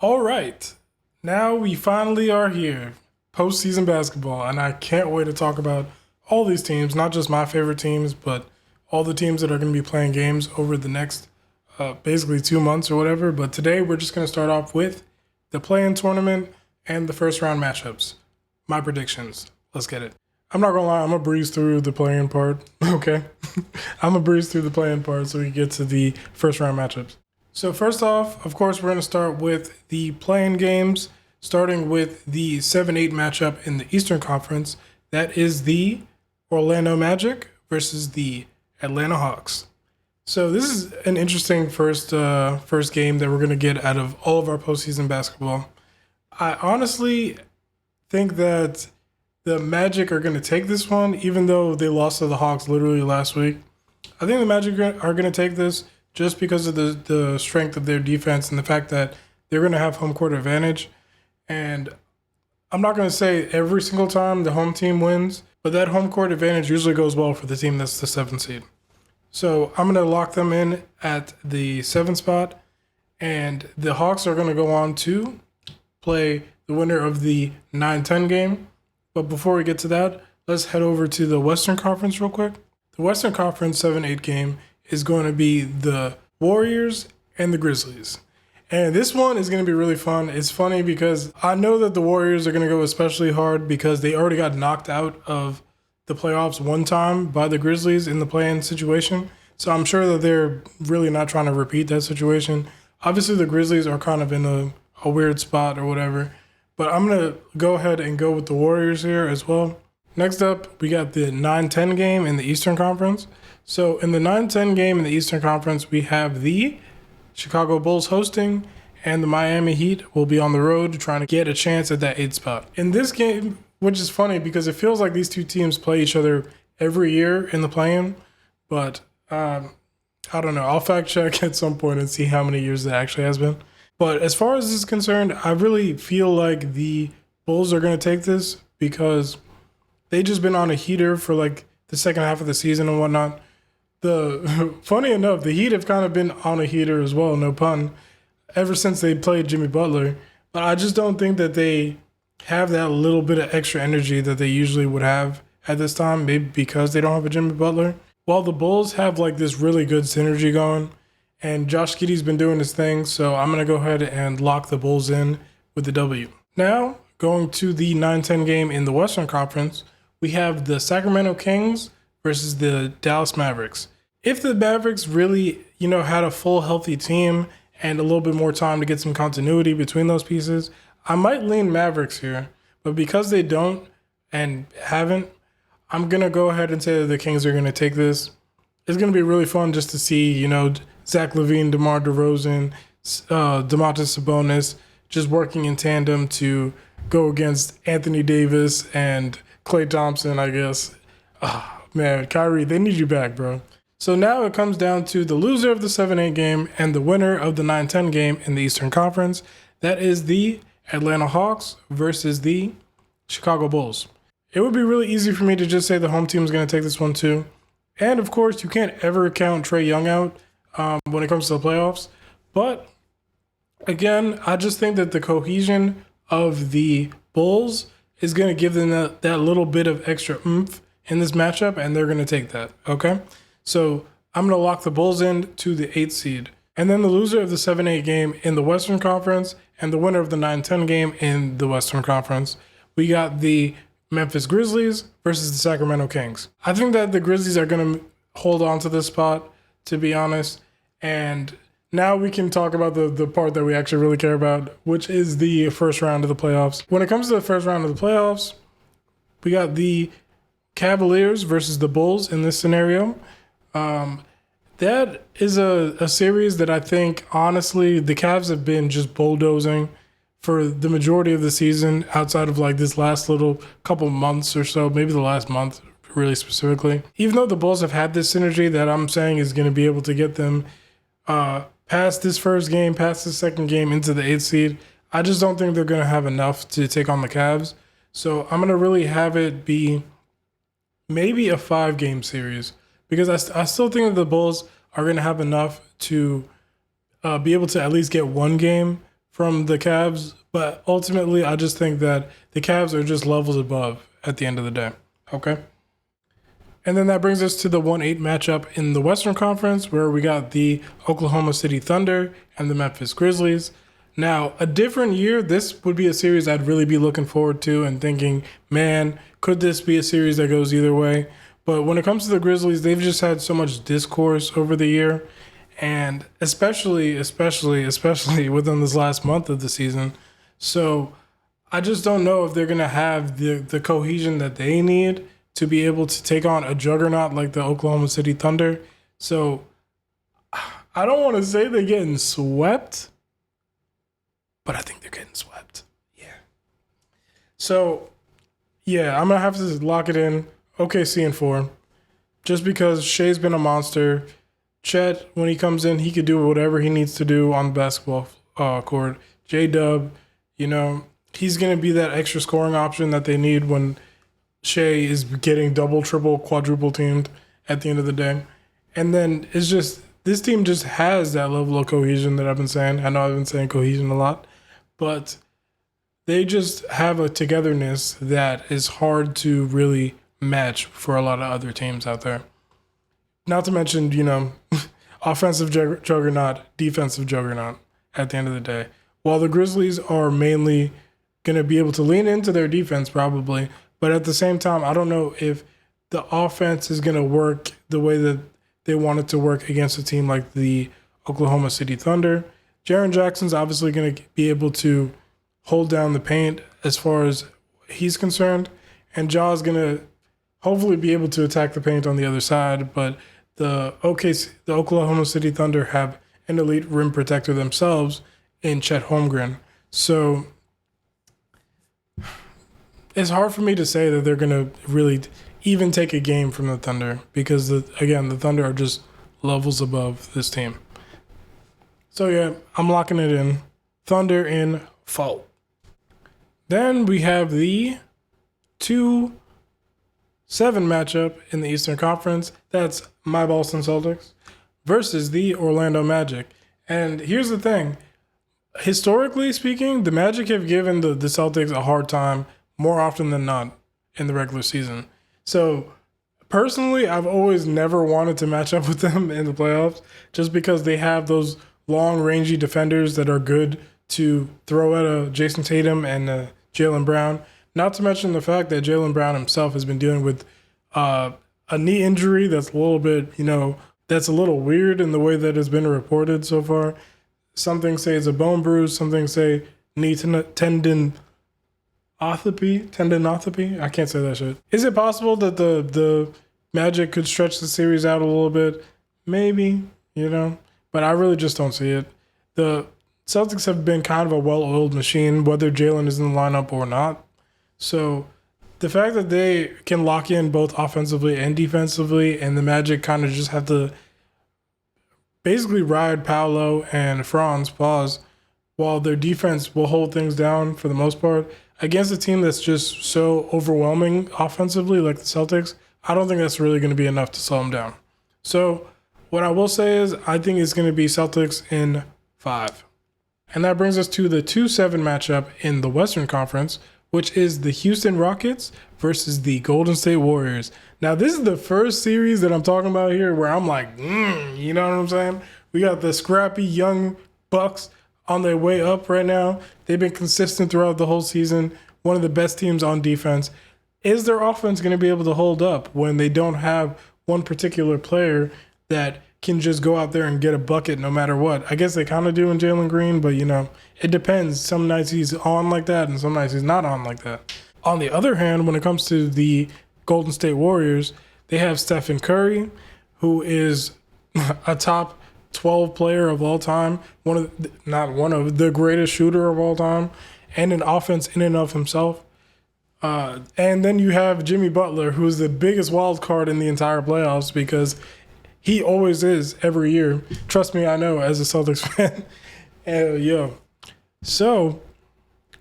All right, now we finally are here, postseason basketball, and I can't wait to talk about all these teams, not just my favorite teams, but all the teams that are going to be playing games over the next basically 2 months or whatever. But today we're just going to start off with the play-in tournament and the first round matchups. My predictions. Let's get it. I'm not gonna lie, I'm gonna breeze through the play-in part. Okay, I'm gonna breeze through the play-in part so we get to the first round matchups. So first off, of course, we're going to start with the play-in games, starting with the 7-8 matchup in the Eastern Conference. That is the Orlando Magic versus the Atlanta Hawks. So this is an interesting first game that we're going to get out of all of our postseason basketball. I honestly think that the Magic are going to take this one, even though they lost to the Hawks literally last week. I think the Magic are going to take this just because of the strength of their defense and the fact that they're going to have home court advantage. And I'm not going to say every single time the home team wins, but that home court advantage usually goes well for the team that's the 7th seed. So I'm going to lock them in at the 7th spot, and the Hawks are going to go on to play the winner of the 9-10 game. But before we get to that, let's head over to the Western Conference real quick. The Western Conference 7-8 game is going to be the Warriors and the Grizzlies. And this one is going to be really fun. It's funny because I know that the Warriors are going to go especially hard because they already got knocked out of the playoffs one time by the Grizzlies in the play-in situation. So I'm sure that they're really not trying to repeat that situation. Obviously, the Grizzlies are kind of in a weird spot or whatever. But I'm going to go ahead and go with the Warriors here as well. Next up, we got the 9-10 game in the Eastern Conference. So in the 9-10 game in the Eastern Conference, we have the Chicago Bulls hosting, and the Miami Heat will be on the road trying to get a chance at that 8th spot. In this game, which is funny because it feels like these two teams play each other every year in the play-in, but I don't know. I'll fact check at some point and see how many years that actually has been. But as far as this is concerned, I really feel like the Bulls are going to take this because they just been on a heater for like the second half of the season and whatnot. Funny enough, the Heat have kind of been on a heater as well, no pun, ever since they played Jimmy Butler. But I just don't think that they have that little bit of extra energy that they usually would have at this time, maybe because they don't have a Jimmy Butler. While the Bulls have like this really good synergy going, and Josh Giddey's been doing his thing, so I'm going to go ahead and lock the Bulls in with the W. Now, going to the 9-10 game in the Western Conference, we have the Sacramento Kings versus the Dallas Mavericks. If the Mavericks really, had a full healthy team and a little bit more time to get some continuity between those pieces, I might lean Mavericks here. But because they don't and haven't, I'm going to go ahead and say that the Kings are going to take this. It's going to be really fun just to see, Zach LaVine, DeMar DeRozan, Domantas Sabonis just working in tandem to go against Anthony Davis and Klay Thompson, I guess. Man, Kyrie, they need you back, bro. So now it comes down to the loser of the 7-8 game and the winner of the 9-10 game in the Eastern Conference. That is the Atlanta Hawks versus the Chicago Bulls. It would be really easy for me to just say the home team is going to take this one too. And of course, you can't ever count Trae Young out when it comes to the playoffs. But again, I just think that the cohesion of the Bulls is going to give them that little bit of extra oomph in this matchup, and they're going to take that, okay? So I'm going to lock the Bulls in to the 8th seed. And then the loser of the 7-8 game in the Western Conference and the winner of the 9-10 game in the Western Conference, we got the Memphis Grizzlies versus the Sacramento Kings. I think that the Grizzlies are going to hold on to this spot, to be honest. And now we can talk about the part that we actually really care about, which is the first round of the playoffs. When it comes to the first round of the playoffs, we got the Cavaliers versus the Bulls in this scenario. That is a series that I think, honestly, the Cavs have been just bulldozing for the majority of the season outside of like this last little couple months or so, maybe the last month really specifically. Even though the Bulls have had this synergy that I'm saying is going to be able to get them past this first game, past the second game into the 8th seed, I just don't think they're going to have enough to take on the Cavs. So I'm going to really have it be maybe a 5-game series because I still think that the Bulls are going to have enough to be able to at least get one game from the Cavs, but ultimately I just think that the Cavs are just levels above at the end of the day. Okay. And then that brings us to the 1-8 matchup in the Western Conference, where we got the Oklahoma City Thunder and the Memphis Grizzlies. Now, a different year, this would be a series I'd really be looking forward to and thinking, man, could this be a series that goes either way? But when it comes to the Grizzlies, they've just had so much discourse over the year, and especially within this last month of the season. So I just don't know if they're going to have the cohesion that they need to be able to take on a juggernaut like the Oklahoma City Thunder. So I don't want to say they're getting swept, but I think they're getting swept. Yeah. So, yeah, I'm going to have to lock it in. OKC in 4. Just because Shea's been a monster. Chet, when he comes in, he could do whatever he needs to do on the basketball court. J-Dub, he's going to be that extra scoring option that they need when Shea is getting double, triple, quadruple teamed at the end of the day. And then it's just, this team just has that level of cohesion that I've been saying. I know I've been saying cohesion a lot, but they just have a togetherness that is hard to really match for a lot of other teams out there. Not to mention, offensive juggernaut, defensive juggernaut at the end of the day. While the Grizzlies are mainly going to be able to lean into their defense probably, but at the same time, I don't know if the offense is going to work the way that they want it to work against a team like the Oklahoma City Thunder. Jaren Jackson's obviously going to be able to hold down the paint as far as he's concerned, and Ja's going to hopefully be able to attack the paint on the other side, but the Oklahoma City Thunder have an elite rim protector themselves in Chet Holmgren. So it's hard for me to say that they're going to really even take a game from the Thunder because, the Thunder are just levels above this team. So, yeah, I'm locking it in. Thunder in 4. Then we have the 2-7 matchup in the Eastern Conference. That's my Boston Celtics versus the Orlando Magic. And here's the thing. Historically speaking, the Magic have given the Celtics a hard time more often than not in the regular season. So personally, I've always never wanted to match up with them in the playoffs just because they have those long, rangy defenders that are good to throw at a Jason Tatum and Jaylen Brown. Not to mention the fact that Jaylen Brown himself has been dealing with a knee injury that's a little bit, that's a little weird in the way that has been reported so far. Some things say it's a bone bruise. Some things say knee tendinopathy. I can't say that shit. Is it possible that the Magic could stretch the series out a little bit? Maybe, but I really just don't see it. The Celtics have been kind of a well-oiled machine, whether Jaylen is in the lineup or not. So the fact that they can lock in both offensively and defensively, and the Magic kind of just have to basically ride Paolo and Franz pause while their defense will hold things down for the most part against a team that's just so overwhelming offensively like the Celtics, I don't think that's really going to be enough to slow them down. So what I will say is I think it's going to be Celtics in 5. And that brings us to the 2-7 matchup in the Western Conference, which is the Houston Rockets versus the Golden State Warriors. Now, this is the first series that I'm talking about here where I'm like, you know what I'm saying? We got the scrappy young Bucks on their way up right now. They've been consistent throughout the whole season, one of the best teams on defense. Is their offense going to be able to hold up when they don't have one particular player that can just go out there and get a bucket no matter what? I guess they kind of do in Jalen Green, but, it depends. Some nights he's on like that and some nights he's not on like that. On the other hand, when it comes to the Golden State Warriors, they have Stephen Curry, who is a top 12 player of all time, not one of the greatest shooter of all time, and an offense in and of himself. And then you have Jimmy Butler, who's the biggest wild card in the entire playoffs because he always is every year. Trust me, I know as a Celtics fan. So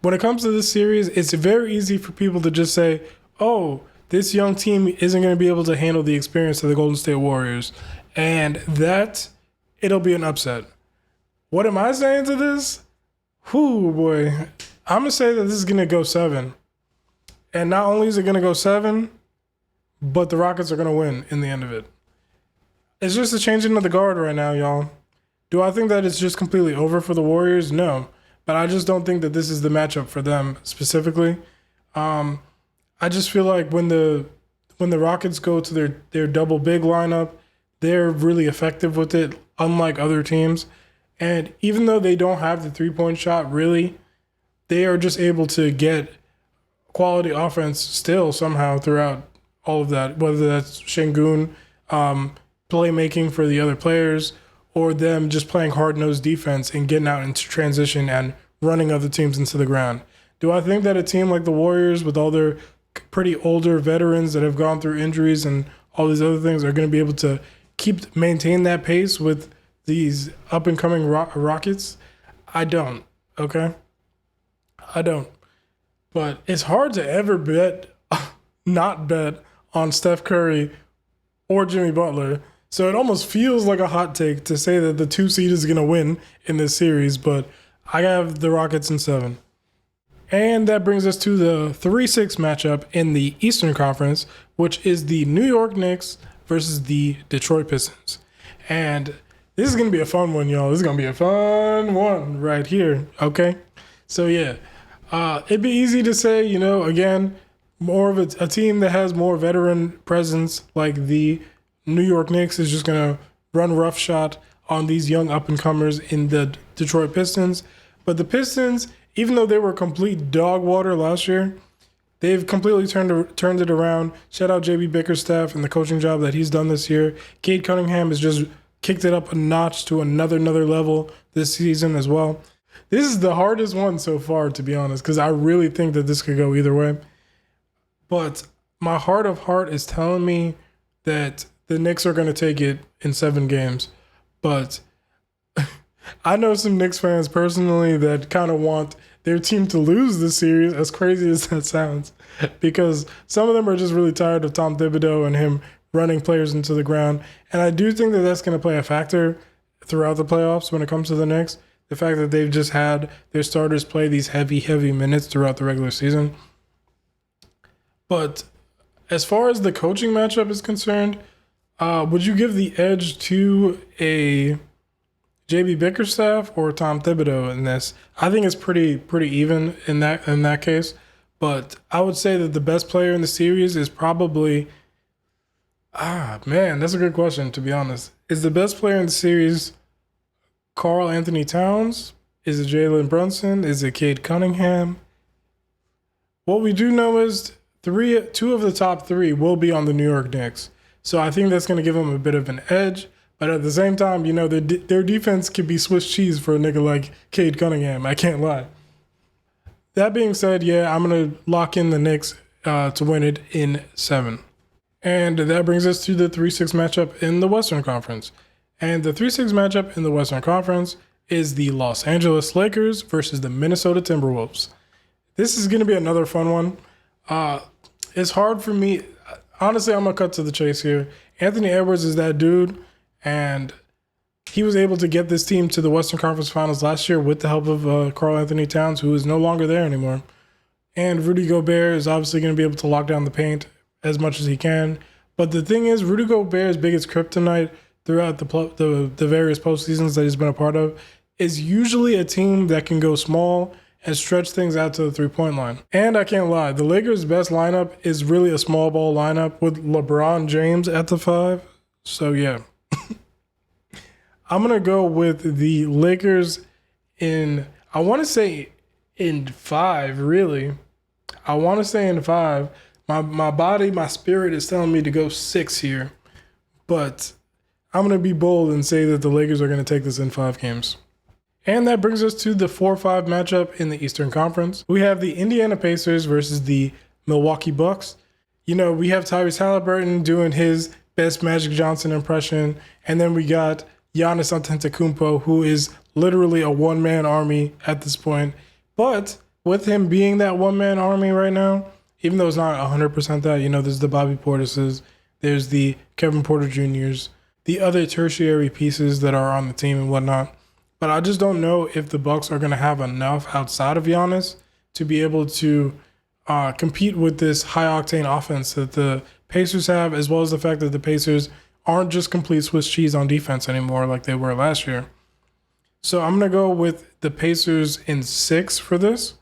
when it comes to this series, it's very easy for people to just say, oh, this young team isn't going to be able to handle the experience of the Golden State Warriors. And that, it'll be an upset. What am I saying to this? Whoo, boy. I'm going to say that this is going to go 7. And not only is it going to go 7, but the Rockets are going to win in the end of it. It's just a changing of the guard right now, y'all. Do I think that it's just completely over for the Warriors? No. But I just don't think that this is the matchup for them specifically. I just feel like when the Rockets go to their double big lineup, they're really effective with it, unlike other teams. And even though they don't have the three-point shot, really, they are just able to get quality offense still somehow throughout all of that, whether that's Şengün playmaking for the other players or them just playing hard-nosed defense and getting out into transition and running other teams into the ground. Do I think that a team like the Warriors, with all their pretty older veterans that have gone through injuries and all these other things, are going to be able to maintain that pace with these up-and-coming Rockets? I don't, okay? I don't. But it's hard to ever not bet on Steph Curry or Jimmy Butler. So it almost feels like a hot take to say that the 2 seed is going to win in this series, but I have the Rockets in 7. And that brings us to the 3-6 matchup in the Eastern Conference, which is the New York Knicks versus the Detroit Pistons. And this is going to be a fun one, y'all. This is going to be a fun one right here, okay? So, yeah, it'd be easy to say, again, more of a team that has more veteran presence like the New York Knicks is just going to run roughshod on these young up-and-comers in the Detroit Pistons. But the Pistons, even though they were complete dog water last year, they've completely turned it around. Shout out JB Bickerstaff and the coaching job that he's done this year. Cade Cunningham has just kicked it up a notch to another level this season as well. This is the hardest one so far, to be honest, because I really think that this could go either way. But my heart of heart is telling me that the Knicks are going to take it in 7 games. But I know some Knicks fans personally that kind of want their team to lose this series, as crazy as that sounds, because some of them are just really tired of Tom Thibodeau and him running players into the ground. And I do think that that's going to play a factor throughout the playoffs when it comes to the Knicks. The fact that they've just had their starters play these heavy minutes throughout the regular season. But as far as the coaching matchup is concerned, would you give the edge to a JB Bickerstaff or Tom Thibodeau in this? I think it's pretty even in that case. But I would say that the best player in the series is probably that's a good question, to be honest. Is the best player in the series Karl Anthony Towns? Is it Jalen Brunson? Is it Cade Cunningham? What we do know is 2 of the top 3 will be on the New York Knicks. So I think that's going to give them a bit of an edge. But at the same time, their defense could be Swiss cheese for a nigga like Cade Cunningham. I can't lie. That being said, yeah, I'm going to lock in the Knicks to win it in 7. And that brings us to the 3-6 matchup in the Western Conference. And the 3-6 matchup in the Western Conference is the Los Angeles Lakers versus the Minnesota Timberwolves. This is going to be another fun one. It's hard for me. Honestly, I'm going to cut to the chase here. Anthony Edwards is that dude, and he was able to get this team to the Western Conference Finals last year with the help of Karl Anthony Towns, who is no longer there anymore. And Rudy Gobert is obviously going to be able to lock down the paint as much as he can. But the thing is, Rudy Gobert's biggest kryptonite throughout the various postseasons that he's been a part of is usually a team that can go small and stretch things out to the three-point line. And I can't lie, the Lakers' best lineup is really a small ball lineup with LeBron James at the 5. So, yeah. I'm going to go with the Lakers I want to say in 5, really. I want to say in 5. My body, my spirit is telling me to go 6 here. But I'm going to be bold and say that the Lakers are going to take this in 5 games. And that brings us to the 4-5 matchup in the Eastern Conference. We have the Indiana Pacers versus the Milwaukee Bucks. We have Tyrese Halliburton doing his best Magic Johnson impression. And then we got Giannis Antetokounmpo, who is literally a one-man army at this point. But with him being that one-man army right now, even though it's not 100% that, there's the Bobby Portises, there's the Kevin Porter Jr.'s, the other tertiary pieces that are on the team and whatnot. but I just don't know if the Bucks are going to have enough outside of Giannis to be able to compete with this high octane offense that the Pacers have, as well as the fact that the Pacers aren't just complete Swiss cheese on defense anymore like they were last year. So I'm going to go with the Pacers in 6 for this,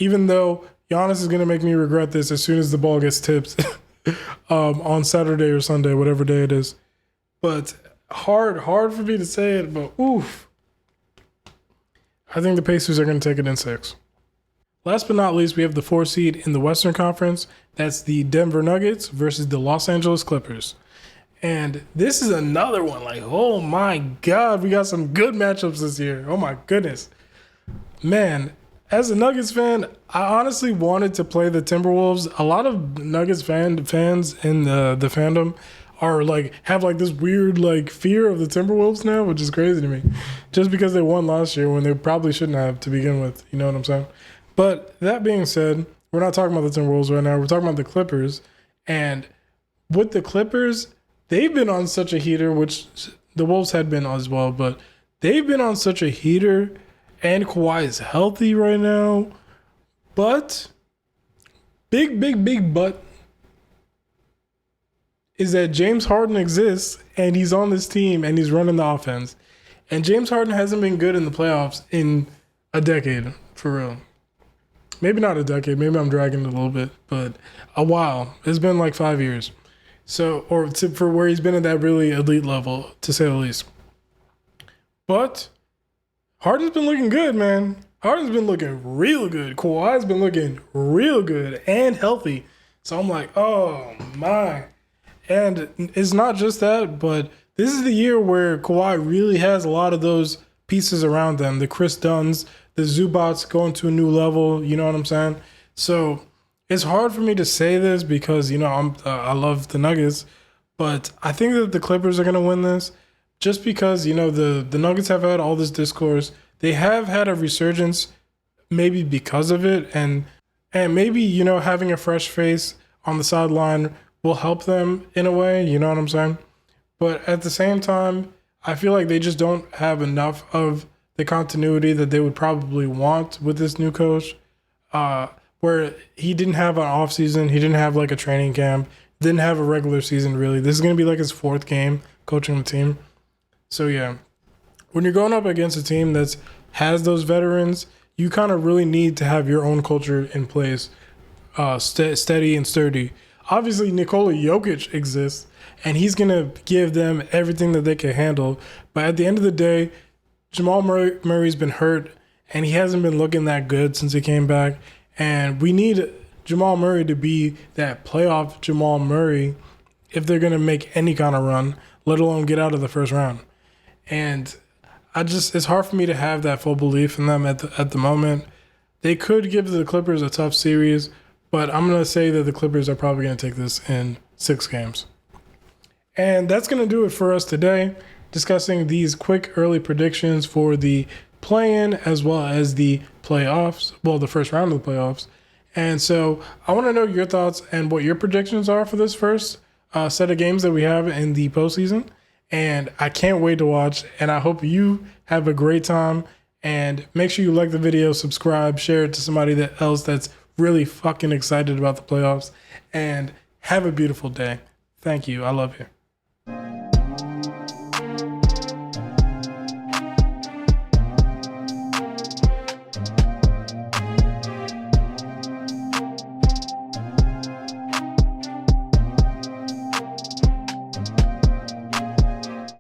even though Giannis is going to make me regret this as soon as the ball gets tipped on Saturday or Sunday, whatever day it is. But hard for me to say it, but oof. I think the Pacers are going to take it in 6. Last but not least, we have the 4 seed in the Western Conference. That's the Denver Nuggets versus the Los Angeles Clippers. And this is another one. Like, oh my God, we got some good matchups this year. Oh my goodness. Man, as a Nuggets fan, I honestly wanted to play the Timberwolves. A lot of Nuggets fans in the fandom are like, have like this weird like fear of the Timberwolves now, which is crazy to me. Just because they won last year when they probably shouldn't have to begin with. You know what I'm saying? But that being said, we're not talking about the Timberwolves right now. We're talking about the Clippers. And with the Clippers, they've been on such a heater, which the Wolves had been as well, but they've been on such a heater, and Kawhi is healthy right now. But, big but, is that James Harden exists, and he's on this team, and he's running the offense. And James Harden hasn't been good in the playoffs in a decade, for real. Maybe not a decade, maybe I'm dragging it a little bit, but a while. It's been like 5 years. So, for where he's been at that really elite level, to say the least. But Harden's been looking good, man. Harden's been looking real good. Kawhi's been looking real good and healthy. So I'm like, oh my. And it's not just that, but this is the year where Kawhi really has a lot of those pieces around them. The Chris Dunns, the Zubats going to a new level. You know what I'm saying? So it's hard for me to say this because, you know, I love the Nuggets, but I think that the Clippers are going to win this just because, you know, the Nuggets have had all this discourse. They have had a resurgence maybe because of it, and maybe, you know, having a fresh face on the sideline will help them in a way, you know what I'm saying? But at the same time, I feel like they just don't have enough of the continuity that they would probably want with this new coach. Where he didn't have an off season, he didn't have like a training camp, didn't have a regular season really. This is going to be like his 4th game coaching the team. So yeah, when you're going up against a team that has those veterans, you kind of really need to have your own culture in place, steady and sturdy. Obviously, Nikola Jokic exists, and he's going to give them everything that they can handle. But at the end of the day, Jamal Murray's been hurt, and he hasn't been looking that good since he came back. And we need Jamal Murray to be that playoff Jamal Murray if they're going to make any kind of run, let alone get out of the first round. And it's hard for me to have that full belief in them at the moment. They could give the Clippers a tough series, but I'm going to say that the Clippers are probably going to take this in 6 games. And that's going to do it for us today, discussing these quick early predictions for the play-in as well as the playoffs, well, the first round of the playoffs. And so I want to know your thoughts and what your predictions are for this first set of games that we have in the postseason. And I can't wait to watch, and I hope you have a great time. And make sure you like the video, subscribe, share it to somebody else that's really fucking excited about the playoffs. And have a beautiful day. Thank you. I love you.